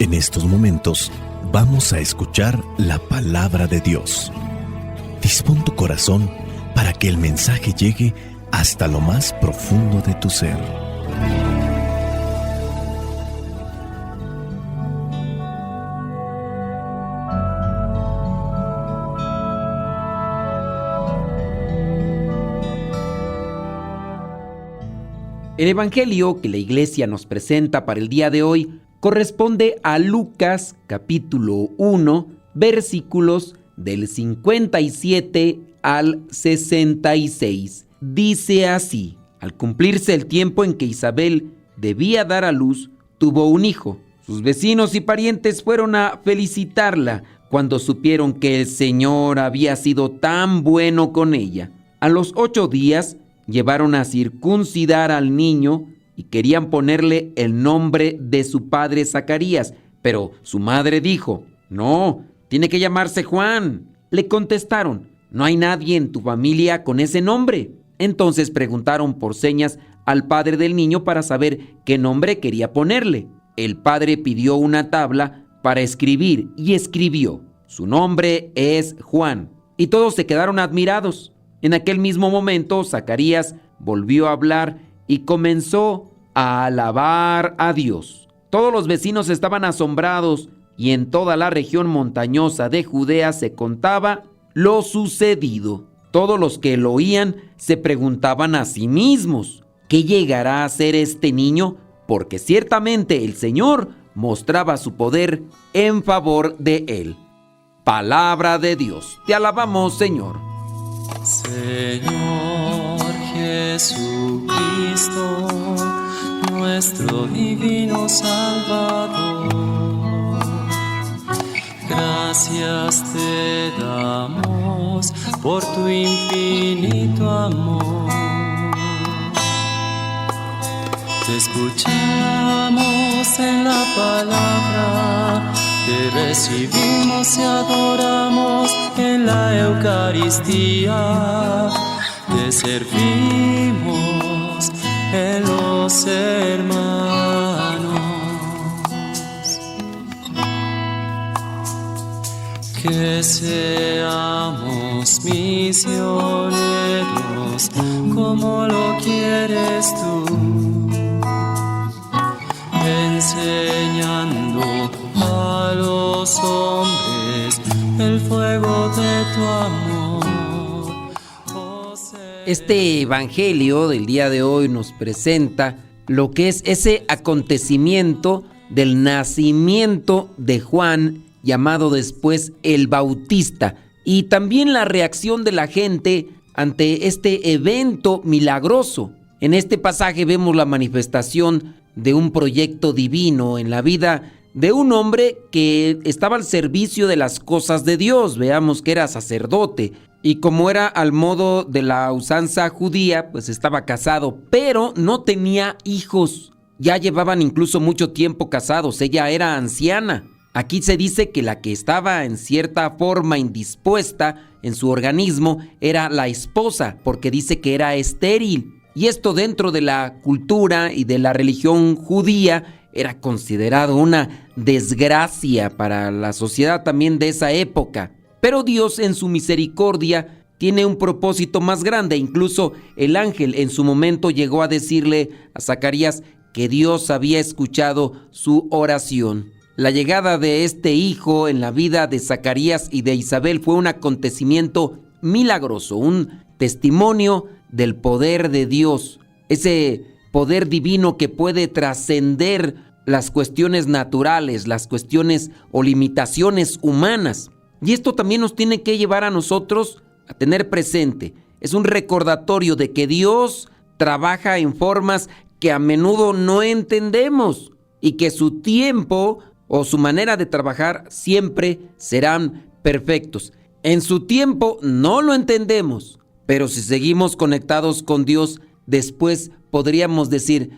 En estos momentos vamos a escuchar la palabra de Dios. Dispón tu corazón para que el mensaje llegue hasta lo más profundo de tu ser. El evangelio que la iglesia nos presenta para el día de hoy corresponde a Lucas capítulo 1, versículos del 57 al 66. Dice así: al cumplirse el tiempo en que Isabel debía dar a luz, tuvo un hijo. Sus vecinos y parientes fueron a felicitarla cuando supieron que el Señor había sido tan bueno con ella. A los 8 días llevaron a circuncidar al niño y querían ponerle el nombre de su padre Zacarías, pero su madre dijo: no, tiene que llamarse Juan. Le contestaron: no hay nadie en tu familia con ese nombre. Entonces preguntaron por señas al padre del niño para saber qué nombre quería ponerle. El padre pidió una tabla para escribir y escribió: su nombre es Juan. Y todos se quedaron admirados. En aquel mismo momento, Zacarías volvió a hablar y comenzó a alabar a Dios. Todos los vecinos estaban asombrados y en toda la región montañosa de Judea se contaba lo sucedido. Todos los que lo oían se preguntaban a sí mismos: ¿qué llegará a ser este niño? Porque ciertamente el Señor mostraba su poder en favor de él. Palabra de Dios. Te alabamos, Señor. Señor Jesucristo, nuestro divino Salvador, gracias te damos por tu infinito amor. Te escuchamos en la palabra, te recibimos y adoramos en la Eucaristía, te servimos en los hermanos. Que seamos misioneros como lo quieres tú, enseñando a los hombres el fuego de tu amor. Este evangelio del día de hoy nos presenta lo que es ese acontecimiento del nacimiento de Juan, llamado después el Bautista, y también la reacción de la gente ante este evento milagroso. En este pasaje vemos la manifestación de un proyecto divino en la vida de un hombre que estaba al servicio de las cosas de Dios. Veamos que era sacerdote y como era al modo de la usanza judía, pues estaba casado, pero no tenía hijos. Ya llevaban incluso mucho tiempo casados, ella era anciana. Aquí se dice que la que estaba en cierta forma indispuesta en su organismo era la esposa, porque dice que era estéril. Y esto dentro de la cultura y de la religión judía era considerado una desgracia para la sociedad también de esa época. Pero Dios en su misericordia tiene un propósito más grande. Incluso el ángel en su momento llegó a decirle a Zacarías que Dios había escuchado su oración. La llegada de este hijo en la vida de Zacarías y de Isabel fue un acontecimiento milagroso, un testimonio del poder de Dios, ese poder divino que puede trascender las cuestiones naturales, las cuestiones o limitaciones humanas. Y esto también nos tiene que llevar a nosotros a tener presente. Es un recordatorio de que Dios trabaja en formas que a menudo no entendemos y que su tiempo o su manera de trabajar siempre serán perfectos. En su tiempo no lo entendemos, pero si seguimos conectados con Dios, después podríamos decir: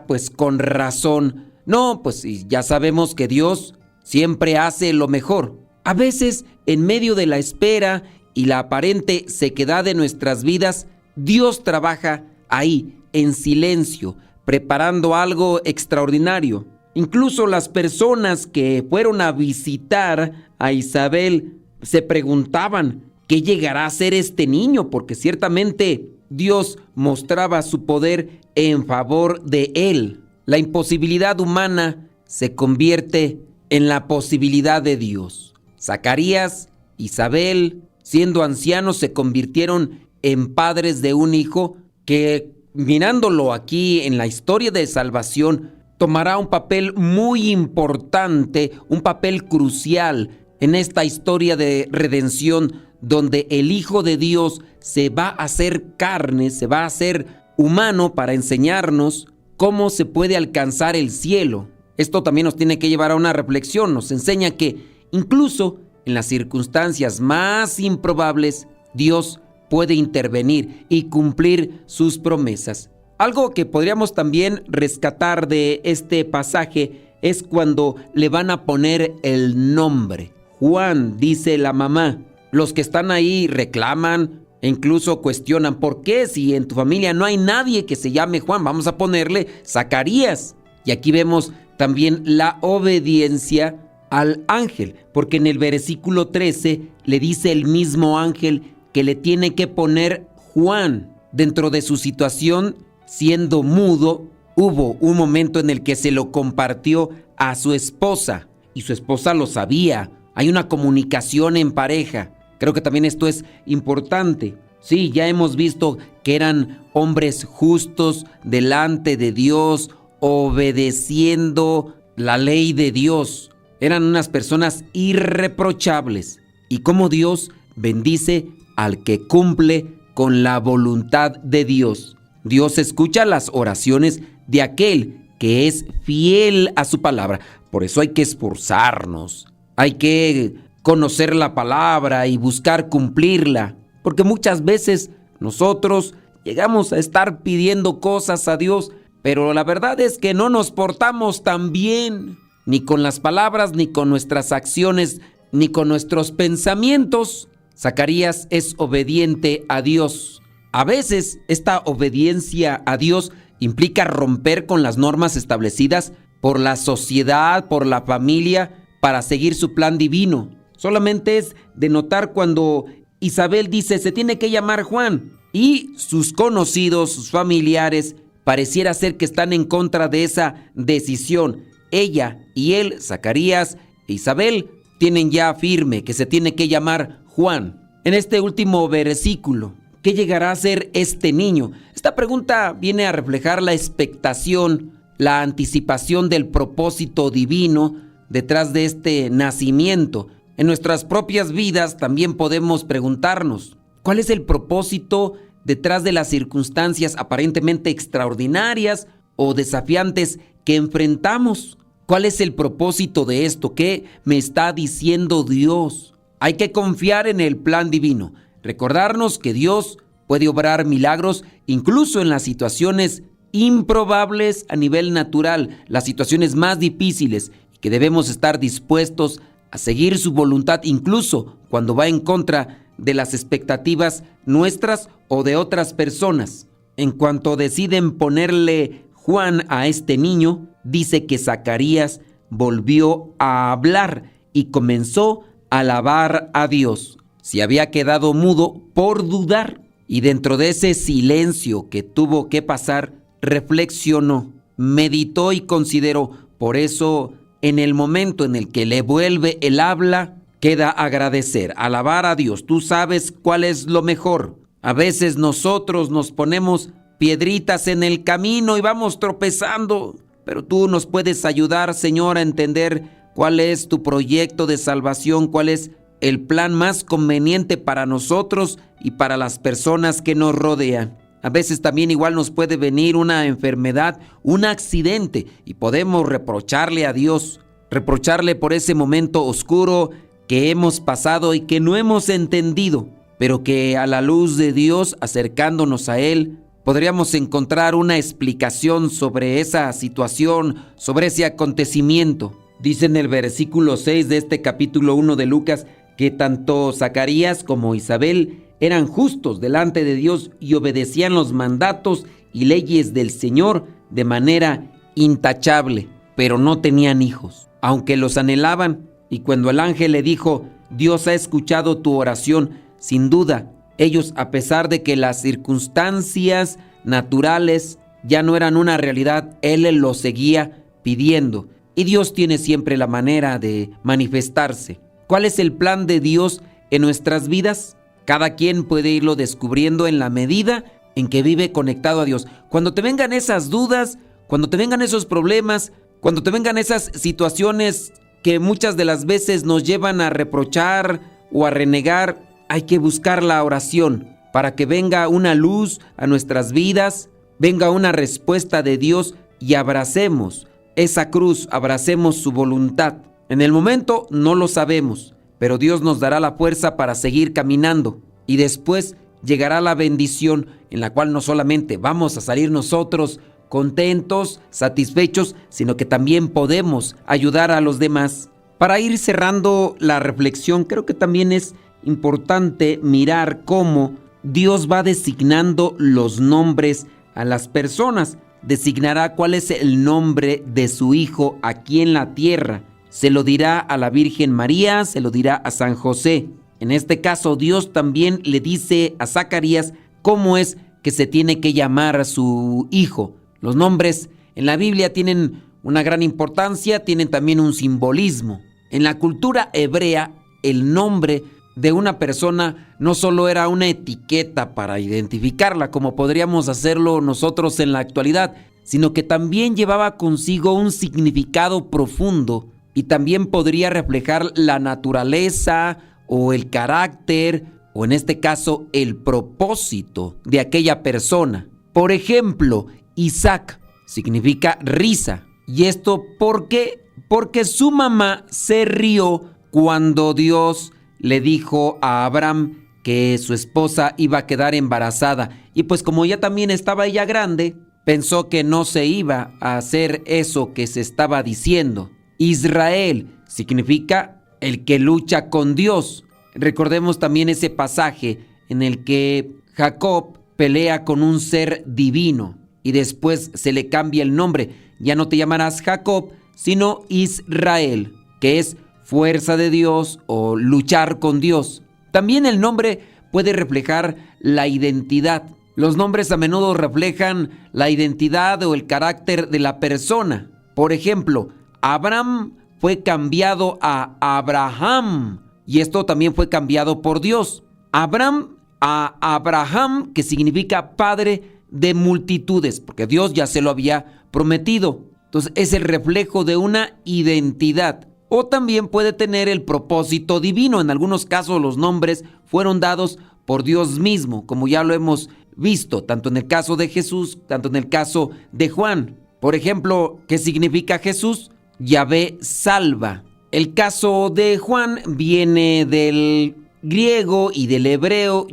pues con razón. No, pues ya sabemos que Dios siempre hace lo mejor. A veces, en medio de la espera y la aparente sequedad de nuestras vidas, Dios trabaja ahí, en silencio, preparando algo extraordinario. Incluso las personas que fueron a visitar a Isabel se preguntaban qué llegará a ser este niño, porque ciertamente Dios mostraba su poder en favor de él. La imposibilidad humana se convierte en la posibilidad de Dios. Zacarías, Isabel, siendo ancianos, se convirtieron en padres de un hijo que, mirándolo aquí en la historia de salvación, tomará un papel muy importante, un papel crucial en esta historia de redención, donde el Hijo de Dios se va a hacer carne, se va a hacer humano para enseñarnos cómo se puede alcanzar el cielo. Esto también nos tiene que llevar a una reflexión, nos enseña que incluso en las circunstancias más improbables, Dios puede intervenir y cumplir sus promesas. Algo que podríamos también rescatar de este pasaje es cuando le van a poner el nombre. Juan, dice la mamá. Los que están ahí reclaman e incluso cuestionan, ¿por qué si en tu familia no hay nadie que se llame Juan? Vamos a ponerle Zacarías. Y aquí vemos también la obediencia al ángel, porque en el versículo 13 le dice el mismo ángel que le tiene que poner Juan. Dentro de su situación, siendo mudo, hubo un momento en el que se lo compartió a su esposa, y su esposa lo sabía. Hay una comunicación en pareja. Creo que también esto es importante. Sí, ya hemos visto que eran hombres justos delante de Dios, obedeciendo la ley de Dios. Eran unas personas irreprochables. Y cómo Dios bendice al que cumple con la voluntad de Dios. Dios escucha las oraciones de aquel que es fiel a su palabra. Por eso hay que esforzarnos. Hay que conocer la palabra y buscar cumplirla. Porque muchas veces nosotros llegamos a estar pidiendo cosas a Dios, pero la verdad es que no nos portamos tan bien, ni con las palabras, ni con nuestras acciones, ni con nuestros pensamientos. Zacarías es obediente a Dios. A veces esta obediencia a Dios implica romper con las normas establecidas por la sociedad, por la familia, para seguir su plan divino. Solamente es de notar cuando Isabel dice, se tiene que llamar Juan, y sus conocidos, sus familiares, pareciera ser que están en contra de esa decisión. Ella y él, Zacarías e Isabel, tienen ya firme que se tiene que llamar Juan. En este último versículo, ¿qué llegará a ser este niño? Esta pregunta viene a reflejar la expectación, la anticipación del propósito divino detrás de este nacimiento. En nuestras propias vidas también podemos preguntarnos, ¿cuál es el propósito detrás de las circunstancias aparentemente extraordinarias o desafiantes que enfrentamos? ¿Cuál es el propósito de esto? ¿Qué me está diciendo Dios? Hay que confiar en el plan divino, recordarnos que Dios puede obrar milagros incluso en las situaciones improbables a nivel natural, las situaciones más difíciles, y que debemos estar dispuestos a seguir su voluntad incluso cuando va en contra de las expectativas nuestras o de otras personas. En cuanto deciden ponerle Juan a este niño, dice que Zacarías volvió a hablar y comenzó a alabar a Dios. Se había quedado mudo por dudar, y dentro de ese silencio que tuvo que pasar, reflexionó, meditó y consideró. Por eso, en el momento en el que le vuelve el habla, queda agradecer, alabar a Dios. Tú sabes cuál es lo mejor. A veces nosotros nos ponemos piedritas en el camino y vamos tropezando, pero tú nos puedes ayudar, Señor, a entender cuál es tu proyecto de salvación, cuál es el plan más conveniente para nosotros y para las personas que nos rodean. A veces también igual nos puede venir una enfermedad, un accidente, y podemos reprocharle a Dios, reprocharle por ese momento oscuro que hemos pasado y que no hemos entendido, pero que a la luz de Dios, acercándonos a Él, podríamos encontrar una explicación sobre esa situación, sobre ese acontecimiento. Dice en el versículo 6 de este capítulo 1 de Lucas que tanto Zacarías como Isabel eran justos delante de Dios y obedecían los mandatos y leyes del Señor de manera intachable. pero no tenían hijos, aunque los anhelaban. Y cuando el ángel le dijo: Dios ha escuchado tu oración, sin duda, ellos, a pesar de que las circunstancias naturales ya no eran una realidad, él lo seguía pidiendo. Y Dios tiene siempre la manera de manifestarse. ¿Cuál es el plan de Dios en nuestras vidas? Cada quien puede irlo descubriendo en la medida en que vive conectado a Dios. Cuando te vengan esas dudas, cuando te vengan esos problemas, cuando te vengan esas situaciones que muchas de las veces nos llevan a reprochar o a renegar, hay que buscar la oración para que venga una luz a nuestras vidas, venga una respuesta de Dios y abracemos esa cruz, abracemos su voluntad. En el momento no lo sabemos, pero Dios nos dará la fuerza para seguir caminando y después llegará la bendición en la cual no solamente vamos a salir nosotros contentos, satisfechos, sino que también podemos ayudar a los demás. Para ir cerrando la reflexión, creo que también es importante mirar cómo Dios va designando los nombres a las personas. Designará cuál es el nombre de su hijo aquí en la tierra. Se lo dirá a la Virgen María, se lo dirá a San José. En este caso, Dios también le dice a Zacarías cómo es que se tiene que llamar a su hijo. Los nombres en la Biblia tienen una gran importancia, tienen también un simbolismo. En la cultura hebrea, el nombre de una persona no solo era una etiqueta para identificarla, como podríamos hacerlo nosotros en la actualidad, sino que también llevaba consigo un significado profundo y también podría reflejar la naturaleza o el carácter, o en este caso el propósito de aquella persona. Por ejemplo, Isaac significa risa. ¿Y esto por qué? Porque su mamá se rió cuando Dios le dijo a Abraham que su esposa iba a quedar embarazada. Y pues como ya también estaba ella grande, pensó que no se iba a hacer eso que se estaba diciendo. Israel significa el que lucha con Dios. Recordemos también ese pasaje en el que Jacob pelea con un ser divino y después se le cambia el nombre. Ya no te llamarás Jacob, sino Israel, que es fuerza de Dios o luchar con Dios. También el nombre puede reflejar la identidad. Los nombres a menudo reflejan la identidad o el carácter de la persona. Por ejemplo, Abraham fue cambiado a Abraham y esto también fue cambiado por Dios. Abraham a Abraham, que significa padre de multitudes, porque Dios ya se lo había prometido. Entonces es el reflejo de una identidad. O también puede tener el propósito divino. En algunos casos los nombres fueron dados por Dios mismo, como ya lo hemos visto, tanto en el caso de Jesús, tanto en el caso de Juan. Por ejemplo, ¿qué significa Jesús? Yahvé salva. El caso de Juan viene del griego y del hebreo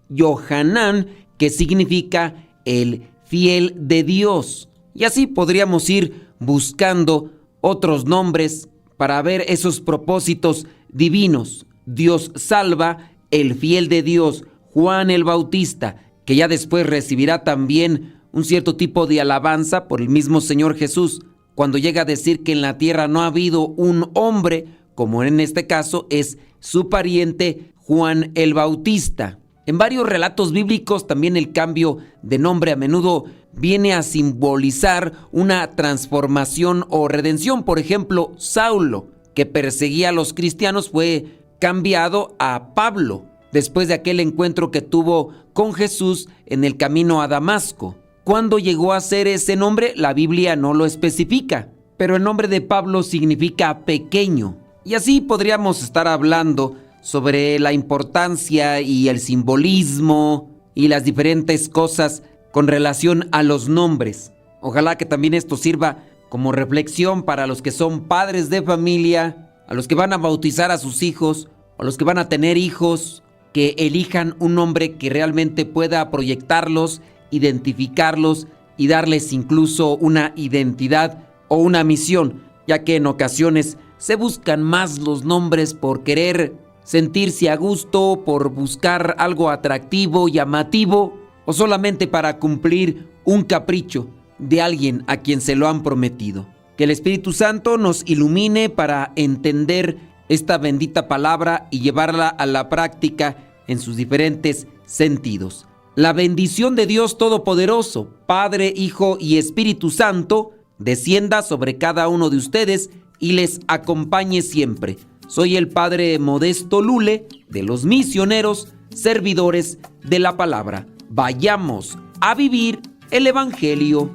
Yohanan, que significa el fiel de Dios. Y así podríamos ir buscando otros nombres para ver esos propósitos divinos. Dios salva, el fiel de Dios, Juan el Bautista, que ya después recibirá también un cierto tipo de alabanza por el mismo Señor Jesús, cuando llega a decir que en la tierra no ha habido un hombre, como en este caso es su pariente Juan el Bautista. En varios relatos bíblicos también el cambio de nombre a menudo viene a simbolizar una transformación o redención. Por ejemplo, Saulo, que perseguía a los cristianos, fue cambiado a Pablo, después de aquel encuentro que tuvo con Jesús en el camino a Damasco. ¿Cuándo llegó a ser ese nombre? La Biblia no lo especifica, pero el nombre de Pablo significa pequeño. Y así podríamos estar hablando sobre la importancia y el simbolismo y las diferentes cosas con relación a los nombres. Ojalá que también esto sirva como reflexión para los que son padres de familia, a los que van a bautizar a sus hijos, a los que van a tener hijos, que elijan un nombre que realmente pueda proyectarlos, identificarlos y darles incluso una identidad o una misión, ya que en ocasiones se buscan más los nombres por querer sentirse a gusto, por buscar algo atractivo, llamativo, o solamente para cumplir un capricho de alguien a quien se lo han prometido. Que el Espíritu Santo nos ilumine para entender esta bendita palabra y llevarla a la práctica en sus diferentes sentidos. La bendición de Dios Todopoderoso, Padre, Hijo y Espíritu Santo, descienda sobre cada uno de ustedes y les acompañe siempre. Soy el Padre Modesto Lule, de los misioneros, servidores de la palabra. Vayamos a vivir el Evangelio.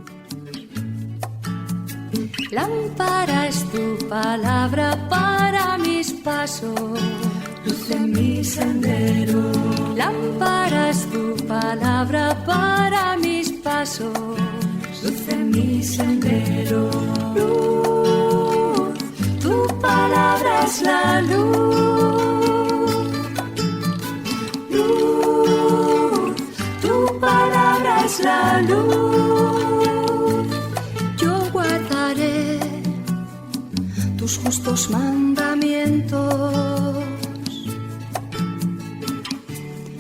Lámpara es tu palabra para mis pasos, luz en mi sendero. Lámpara es tu palabra para mis pasos, luz en mi sendero. Luz, tu palabra es la luz. Luz, tu palabra es la luz. Yo guardaré tus justos mandamientos.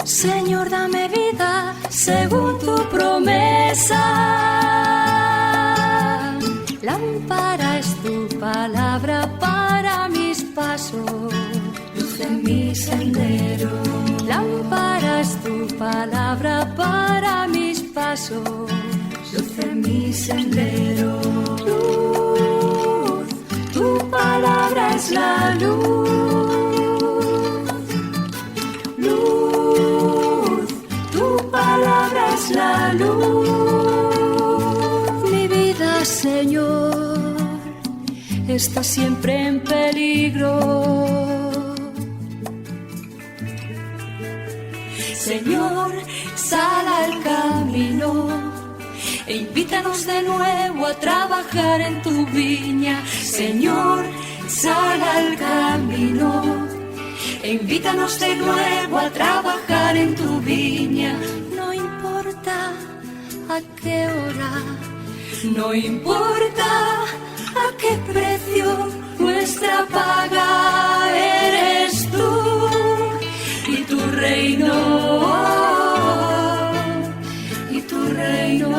Señor, dame vida según tu promesa. Lámpara es tu palabra para mis pasos, luz en mi sendero. Lámpara es tu palabra para mis pasos, luz en mi sendero. Luz, tu palabra es la luz. Luz, tu palabra es la luz. Mi vida, Señor, está siempre en peligro. Señor, sal al camino e invítanos de nuevo a trabajar en tu viña. Señor, sal al camino e invítanos de nuevo a trabajar en tu viña. No importa a qué hora, no importa a qué precio, nuestra paga eres tú y tu reino, y tu reino.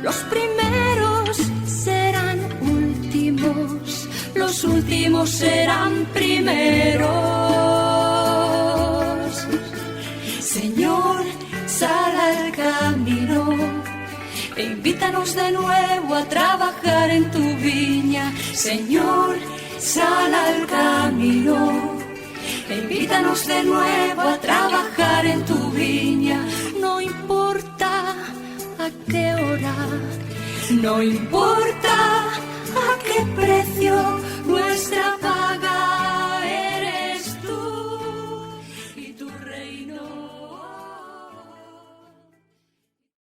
Los primeros serán últimos, los últimos serán primeros. Señor, sal al camino e invítanos de nuevo a trabajar en tu viña. Señor, sal al camino e invítanos de nuevo a trabajar en tu viña. No importa a qué hora, no importa a qué precio,